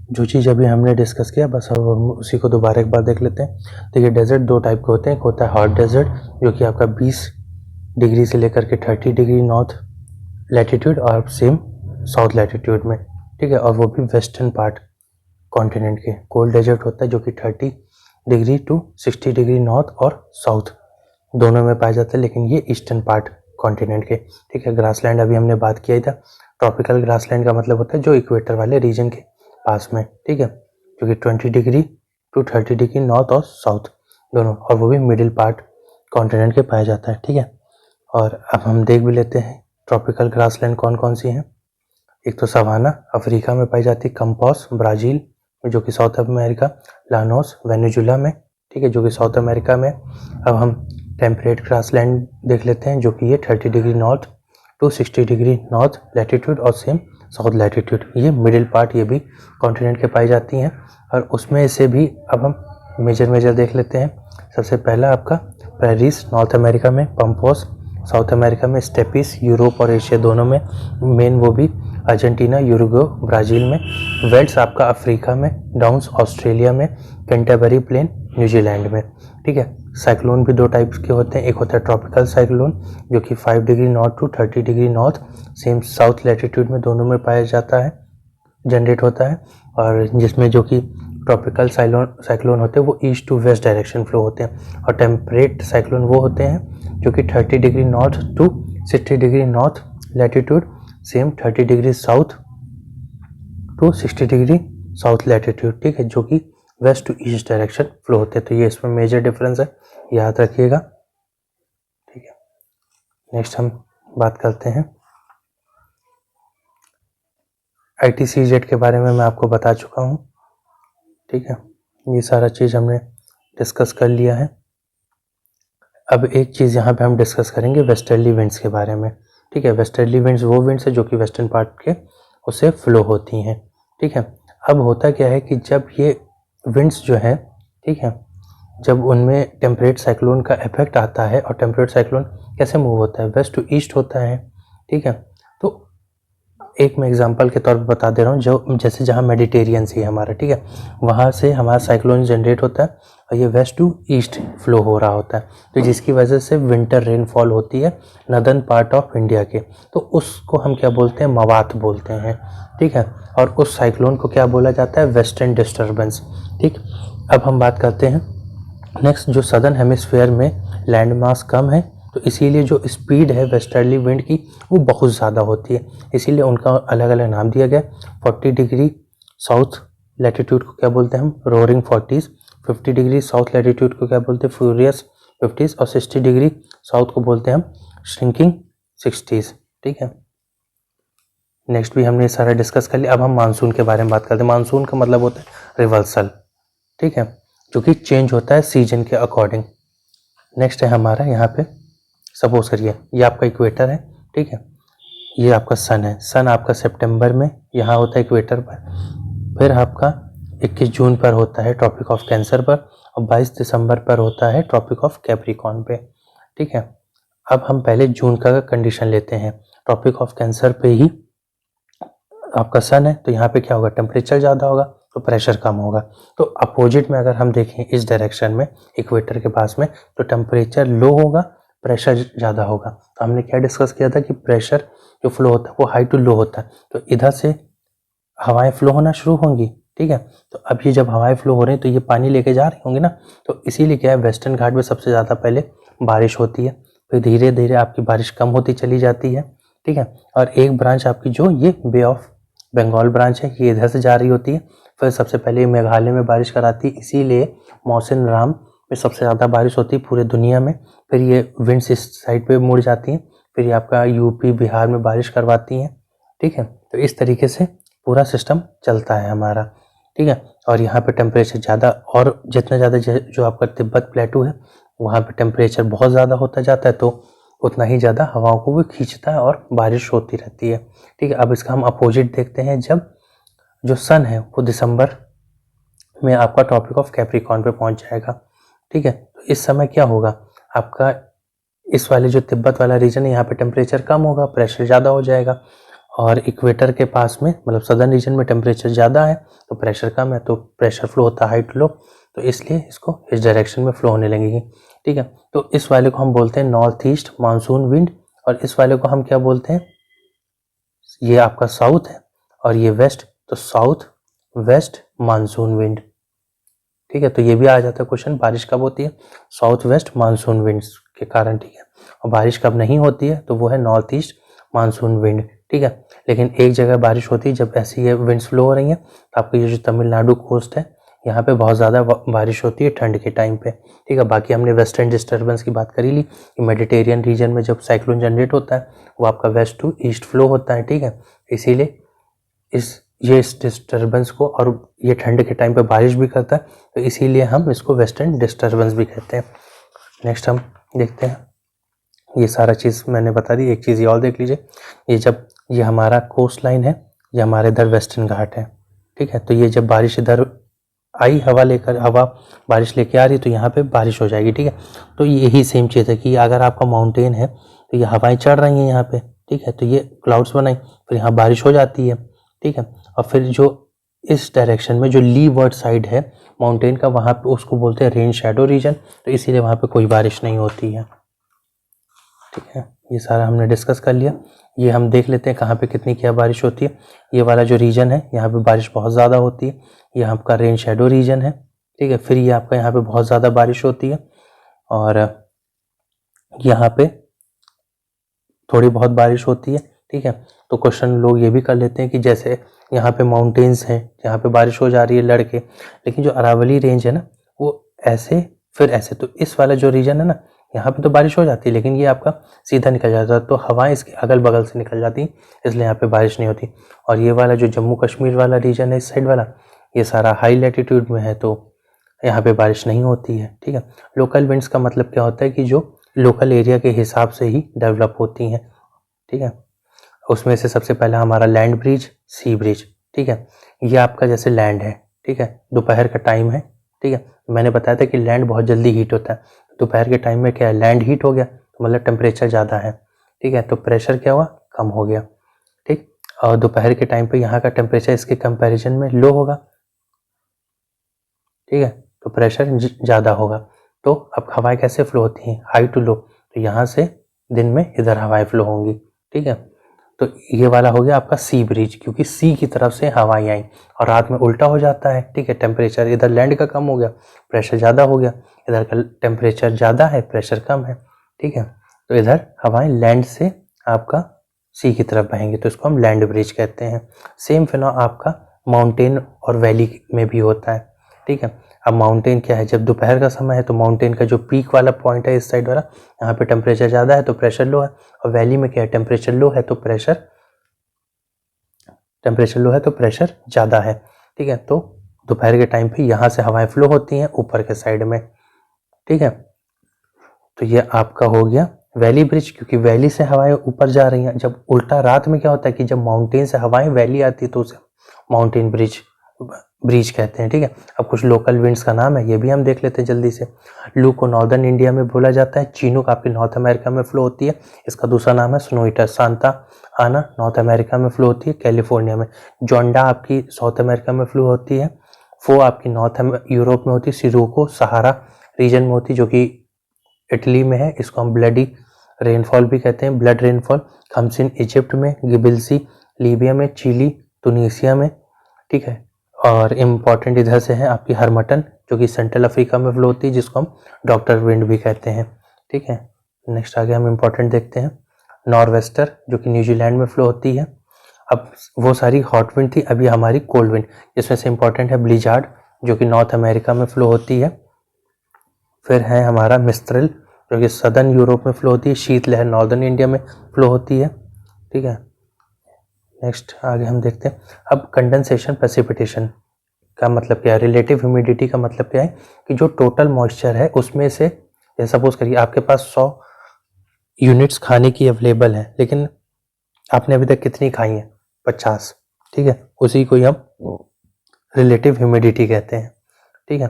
जो चीज़ अभी हमने डिस्कस किया बस अब हम उसी को दोबारा एक बार देख लेते हैं। देखिए डेजर्ट दो टाइप के होते हैं, एक होता है हॉट डेजर्ट जो कि आपका 20 डिग्री से लेकर के 30 डिग्री नॉर्थ लैटिट्यूड और सेम साउथ लैटिट्यूड में, ठीक है, और वो भी वेस्टर्न पार्ट कॉन्टिनेंट के। कोल्ड डेजर्ट होता है जो कि 30 डिग्री टू 60 डिग्री नॉर्थ और साउथ दोनों में पाया जाता है, लेकिन ये ईस्टर्न पार्ट कॉन्टिनेंट के, ठीक है। ग्रासलैंड अभी हमने बात किया ही था। ट्रॉपिकल ग्रासलैंड का मतलब होता है जो इक्वेटर वाले रीजन के पास में, ठीक है, जो कि 20 डिग्री टू 30 डिग्री नॉर्थ और साउथ दोनों, और वो भी मिडिल पार्ट कॉन्टिनेंट के पाया जाता है, ठीक है। और अब हम देख भी लेते हैं ट्रॉपिकल ग्रासलैंड कौन कौन सी हैं। एक तो सवाना अफ्रीका में पाई जाती है, कंपास ब्राज़ील में जो कि साउथ अमेरिका, लानोस वेनेजुला में, ठीक है, जो कि साउथ अमेरिका में। अब हम टेम्परेट ग्रासलैंड देख लेते हैं जो कि ये 30 degree north to 60 degree north latitude और सेम साउथ लैटिट्यूड, ये मिडिल पार्ट, ये भी कॉन्टिनेंट के पाई जाती हैं। और उसमें से भी अब हम मेजर देख लेते हैं। सबसे पहला आपका प्रेरीज नॉर्थ अमेरिका में, पंपोस साउथ अमेरिका में, स्टेपिस यूरोप और एशिया दोनों में, मेन वो भी अर्जेंटीना यूरुग्वे ब्राज़ील में, वेल्स आपका अफ्रीका में, डाउन्स ऑस्ट्रेलिया में, कैंटरबरी प्लेन न्यूजीलैंड में, ठीक है। साइक्लोन भी दो टाइप्स के होते हैं, एक होता है ट्रॉपिकल साइक्लोन जो कि 5 degree north to 30 degree north same south latitude में दोनों में पाया जाता है, जनरेट होता है, और जिसमें जो कि ट्रॉपिकल साइक्लोन होते हैं वो east to west direction flow होते हैं। और टेम्परेट साइक्लोन वो होते हैं जो कि 30 degree north to 60 degree north latitude same 30 degree south to 60 degree south latitude, ठीक है, जो कि west to east direction flow होते हैं। तो ये इसमें मेजर डिफरेंस है, याद रखिएगा, ठीक है। नेक्स्ट हम बात करते हैं ITCZ के बारे में, मैं आपको बता चुका हूँ, ठीक है, ये सारा चीज़ हमने डिस्कस कर लिया है। अब एक चीज़ यहाँ पे हम डिस्कस करेंगे वेस्टर्ली विंड्स के बारे में, ठीक है। वेस्टर्ली विंड्स वो विंड्स है जो कि वेस्टर्न पार्ट के उससे फ्लो होती हैं, ठीक है। अब होता क्या है कि जब ये विंड्स जो है, ठीक है, जब उनमें टेम्परेट साइक्लोन का इफेक्ट आता है, और टेम्परेट साइक्लोन कैसे मूव होता है, वेस्ट टू ईस्ट होता है, ठीक है। तो एक मैं एग्जांपल के तौर पे बता दे रहा हूँ, जो जैसे जहाँ मेडिटेरियन सी है हमारा, ठीक है, वहाँ से हमारा साइक्लोन जनरेट होता है और ये वेस्ट टू ईस्ट फ्लो हो रहा होता है, तो जिसकी वजह से विंटर रेनफॉल होती है नदर्न पार्ट ऑफ इंडिया के, तो उसको हम क्या बोलते हैं, मवात बोलते हैं, ठीक है। और उस साइक्लोन को क्या बोला जाता है, वेस्टर्न डिस्टर्बेंस, ठीक। अब हम बात करते हैं नेक्स्ट, जो सदर्न हेमिस्फेयर में लैंड मास कम है, तो इसीलिए जो स्पीड है वेस्टर्ली विंड की वो बहुत ज़्यादा होती है, इसीलिए उनका अलग अलग नाम दिया गया। 40 डिग्री साउथ लैटिट्यूड को क्या बोलते हैं हम, roaring 40s, 50 degree south latitude को क्या बोलते हैं, फ्यूरियस 50s, और 60 डिग्री साउथ को बोलते हैं हम श्रिंकिंग 60s, ठीक है। नेक्स्ट भी हमने सारा डिस्कस कर लिया। अब हम मानसून के बारे में बात करते हैं। मानसून का मतलब होता है रिवर्सल, ठीक है, जो कि चेंज होता है सीजन के अकॉर्डिंग। नेक्स्ट है हमारा यहाँ पे, सपोज करिए ये आपका इक्वेटर है, ठीक है, ये आपका सन है, सन आपका सितंबर में यहाँ होता है इक्वेटर पर, फिर आपका 21 जून पर होता है ट्रॉपिक ऑफ कैंसर पर, और 22 दिसंबर पर होता है ट्रॉपिक ऑफ कैप्रिकॉर्न पे, ठीक है। अब हम पहले जून का कंडीशन लेते हैं। ट्रॉपिक ऑफ कैंसर पे ही आपका सन है, तो यहाँ पे क्या होगा, टेम्परेचर ज़्यादा होगा तो प्रेशर कम होगा। तो अपोजिट में अगर हम देखें इस डायरेक्शन में इक्वेटर के पास में, तो टेम्परेचर लो होगा, प्रेशर ज़्यादा होगा। तो हमने क्या डिस्कस किया था कि प्रेशर जो फ्लो होता है वो हाई टू लो होता है, तो इधर से हवाएं फ्लो होना शुरू होंगी, ठीक है। तो अब ये जब हवाएं फ्लो हो रही हैं तो ये पानी लेके जा रही होंगी ना, तो इसीलिए क्या है, वेस्टर्न घाट में सबसे ज़्यादा पहले बारिश होती है, फिर धीरे धीरे आपकी बारिश कम होती चली जाती है, ठीक है। और एक ब्रांच आपकी जो ये बे ऑफ बंगाल ब्रांच है, ये इधर से जा रही होती है, फिर सबसे पहले मेघालय में बारिश कराती है, इसीलिए मौसम राम में सबसे ज़्यादा बारिश होती है पूरे दुनिया में। फिर ये विंड्स इस साइड पे मुड़ जाती हैं, फिर ये आपका यूपी बिहार में बारिश करवाती हैं, ठीक है। तो इस तरीके से पूरा सिस्टम चलता है हमारा, ठीक है। और यहाँ पे टेम्परेचर ज़्यादा, और जितना ज़्यादा जो आपका तिब्बत प्लेटू है वहाँ पे टेम्परेचर बहुत ज़्यादा होता जाता है, तो उतना ही ज़्यादा हवाओं को भी खींचता है और बारिश होती रहती है, ठीक है। अब इसका हम अपोजिट देखते हैं, जब जो सन है वो दिसंबर में आपका ट्रॉपिक ऑफ कैप्रिकॉर्न पे पहुंच जाएगा, ठीक है। तो इस समय क्या होगा, आपका इस वाले जो तिब्बत वाला रीजन है यहाँ पे टेम्परेचर कम होगा, प्रेशर ज़्यादा हो जाएगा, और इक्वेटर के पास में मतलब सदर्न रीजन में टेम्परेचर ज़्यादा है तो प्रेशर कम है, तो प्रेशर फ्लो होता है हाई टू लो, तो इसलिए इसको इस डायरेक्शन में फ्लो होने लगेगी। ठीक है, तो इस वाले को हम बोलते हैं नॉर्थ ईस्ट मानसून विंड, और इस वाले को हम क्या बोलते हैं, ये आपका साउथ है और ये वेस्ट, तो साउथ वेस्ट मानसून विंड। ठीक है, तो ये भी आ जाता है क्वेश्चन, बारिश कब होती है, साउथ वेस्ट मानसून विंड्स के कारण। ठीक है, और बारिश कब नहीं होती है, तो वो है नॉर्थ ईस्ट मानसून विंड। ठीक है, लेकिन एक जगह बारिश होती है जब ऐसी ये विंड्स फ्लो हो रही हैं, तो आपकी ये जो तमिलनाडु कोस्ट है यहाँ पे बहुत ज़्यादा बारिश होती है ठंड के टाइम पे। ठीक है, बाकी हमने वेस्टर्न डिस्टर्बेंस की बात करी ली कि मेडिटेरियन रीजन में जब साइक्लोन जनरेट होता है वो आपका वेस्ट टू ईस्ट फ्लो होता है। ठीक है, इसीलिए इस डिस्टर्बेंस को, और ये ठंड के टाइम पे बारिश भी करता है, तो इसीलिए हम इसको वेस्टर्न डिस्टर्बेंस भी कहते हैं। नेक्स्ट हम देखते हैं, ये सारा चीज़ मैंने बता दी, एक चीज़ ये और देख लीजिए, ये जब ये हमारा कोस्ट लाइन है, ये हमारे इधर वेस्टर्न घाट है। ठीक है, तो ये जब बारिश इधर आई, हवा बारिश लेके आ रही, तो यहाँ पे बारिश हो जाएगी। ठीक है, तो यही सेम चीज़ है कि अगर आपका माउंटेन है तो ये हवाएं चढ़ रही हैं यहाँ पे। ठीक है, तो ये क्लाउड्स बनाई, फिर यहाँ बारिश हो जाती है। ठीक है, और फिर जो इस डायरेक्शन में जो लीवर्ड साइड है माउंटेन का, वहाँ पे उसको बोलते हैं रेन शैडो रीजन, तो इसीलिए वहाँ पे कोई बारिश नहीं होती है। ठीक है, ये सारा हमने डिस्कस कर लिया। ये हम देख लेते हैं कहाँ पे कितनी क्या बारिश होती है। ये वाला जो रीजन है यहाँ पे बारिश बहुत ज़्यादा होती है, ये आपका रेन शैडो रीजन है। ठीक है, फिर ये आपका यहाँ पे बहुत ज़्यादा बारिश होती है, और यहाँ पे थोड़ी बहुत बारिश होती है। ठीक है, तो क्वेश्चन लोग ये भी कर लेते हैं कि जैसे यहाँ पे माउंटेन्स हैं यहाँ पे बारिश हो जा रही है लड़के, लेकिन जो अरावली रेंज है ना वो ऐसे फिर ऐसे, तो इस वाला जो रीजन है ना यहाँ पे तो बारिश हो जाती है, लेकिन ये आपका सीधा निकल जाता है, तो हवाएं इसके अगल बगल से निकल जाती, इसलिए यहाँ पे बारिश नहीं होती। और ये वाला जो जम्मू कश्मीर वाला रीजन है इस साइड वाला, ये सारा हाई लैटिट्यूड में है, तो यहाँ पे बारिश नहीं होती है। ठीक है, लोकल विंड्स का मतलब क्या होता है कि जो लोकल एरिया के हिसाब से ही डेवलप होती हैं। ठीक है, उसमें से सबसे पहला हमारा लैंड ब्रिज, सी ब्रिज। ठीक है, ये आपका जैसे लैंड है, ठीक है, दोपहर का टाइम है। ठीक है, मैंने बताया था कि लैंड बहुत जल्दी हीट होता है, दोपहर के टाइम में क्या है, लैंड हीट हो गया, तो मतलब टेम्परेचर ज़्यादा है। ठीक है, तो प्रेशर क्या हुआ, कम हो गया। ठीक, और दोपहर के टाइम पे यहाँ का टेम्परेचर इसके कंपैरिजन में लो होगा। ठीक है, तो प्रेशर ज़्यादा होगा, तो अब हवाएं कैसे फ्लो होती हैं, हाई टू लो, तो यहाँ से दिन में इधर हवाएं फ्लो होंगी। ठीक है, तो ये वाला हो गया आपका सी ब्रिज, क्योंकि सी की तरफ से हवाएं आई, और रात में उल्टा हो जाता है। ठीक है, टेम्परेचर इधर लैंड का कम हो गया, प्रेशर ज़्यादा हो गया, इधर का टेम्परेचर ज़्यादा है, प्रेशर कम है। ठीक है, तो इधर हवाएं लैंड से आपका सी की तरफ बहेंगे, तो इसको हम लैंड ब्रिज कहते हैं। सेम फिनोमेना आपका माउंटेन और वैली में भी होता है। ठीक है, अब माउंटेन क्या है, जब दोपहर का समय है तो माउंटेन का जो पीक वाला पॉइंट है इस साइड वाला, यहाँ पे टेम्परेचर ज़्यादा है तो प्रेशर लो है, और वैली में क्या है, टेम्परेचर लो है तो प्रेशर ज़्यादा है। ठीक है, तो दोपहर के टाइम पे यहाँ से हवाएं फ्लो होती हैं ऊपर के साइड में। ठीक है, तो ये आपका हो गया वैली ब्रिज, क्योंकि वैली से हवाएं ऊपर जा रही हैं। जब उल्टा रात में क्या होता है कि जब माउंटेन से हवाएं वैली आती है तो उसे माउंटेन ब्रिज कहते हैं। ठीक है, अब कुछ लोकल विंड्स का नाम है, ये भी हम देख लेते हैं जल्दी से। लू को नॉर्दर्न इंडिया में बोला जाता है, चीनूक आपकी नॉर्थ अमेरिका में फ्लो होती है, इसका दूसरा नाम है स्नोइटर। सांता आना नॉर्थ अमेरिका में फ्लो होती है कैलिफोर्निया में। जोंडा आपकी साउथ अमेरिका में फ्लो होती है। फो आपकी नॉर्थ यूरोप में होती है। सिरोको सहारा रीजन में होती है जो कि इटली में है, इसको हम ब्लडी रेनफॉल भी कहते हैं, ब्लड रेनफॉल। खमसिन इजिप्ट में, गिबिलसी लीबिया में, चिली तुनीसिया में। ठीक है, और इम्पॉर्टेंट इधर से है आपकी हरमटन जो कि सेंट्रल अफ्रीका में फ्लो होती है, जिसको हम डॉक्टर विंड भी कहते हैं। ठीक है, नेक्स्ट आगे हम इम्पॉर्टेंट देखते हैं नॉर्वेस्टर जो कि न्यूजीलैंड में फ्लो होती है। अब वो सारी हॉट विंड थी, अभी हमारी कोल्ड विंड, जिसमें से इम्पॉर्टेंट है ब्लिजार्ड जो कि नॉर्थ अमेरिका में फ्लो होती है। फिर है हमारा मिस्ट्रेल जो कि सदर्न यूरोप में फ्लो होती है। शीतलहर नॉर्दर्न इंडिया में फ्लो होती है। ठीक है, नेक्स्ट आगे हम देखते हैं अब कंडेंसेशन प्रेसिपिटेशन का मतलब क्या है, रिलेटिव ह्यूमिडिटी का मतलब क्या है कि जो टोटल मॉइस्चर है उसमें से, जैसे सपोज करिए आपके पास 100 यूनिट्स खाने की अवेलेबल है, लेकिन आपने अभी तक कितनी खाई हैं, 50। ठीक है, उसी को हम रिलेटिव ह्यूमिडिटी कहते हैं। ठीक है,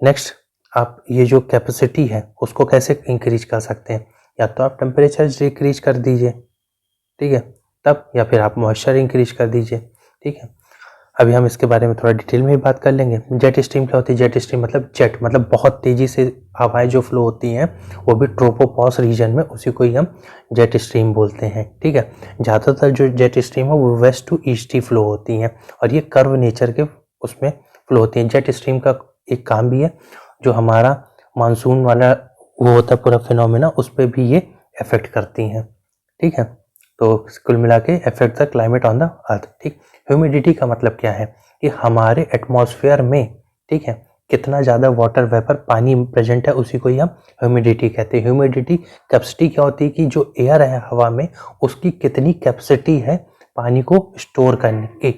नेक्स्ट आप ये जो कैपेसिटी है उसको कैसे इंक्रीज कर सकते हैं, या तो आप टेम्परेचर डिक्रीज कर दीजिए। ठीक है, तब, या फिर आप मॉइस्चर इंक्रीज कर दीजिए। ठीक है, अभी हम इसके बारे में थोड़ा डिटेल में ही बात कर लेंगे। जेट स्ट्रीम क्या होती है? जेट स्ट्रीम मतलब जेट मतलब बहुत तेजी से हवाएं जो फ्लो होती हैं, वो भी ट्रोपोपॉज रीजन में, उसी को ही हम जेट स्ट्रीम बोलते हैं। ठीक है, ज़्यादातर जो जेट स्ट्रीम है वो वेस्ट टू ईस्ट ही फ्लो होती हैं, और ये कर्व नेचर के उसमें फ्लो होती हैं। जेट स्ट्रीम का एक काम भी है, जो हमारा मानसून वाला वो होता है पूरा फिनोमेना, उस पर भी ये इफेक्ट करती हैं। ठीक है, तो कुल मिला के effect the climate on the earth. ठीक, ह्यूमिडिटी का मतलब क्या है कि हमारे एटमॉस्फेयर में, ठीक है, कितना ज़्यादा वाटर वेपर पानी प्रेजेंट है, उसी को ही हम ह्यूमिडिटी कहते हैं। ह्यूमिडिटी कैपेसिटी क्या होती है कि जो एयर है हवा में, उसकी कितनी कैपेसिटी है पानी को स्टोर करने की।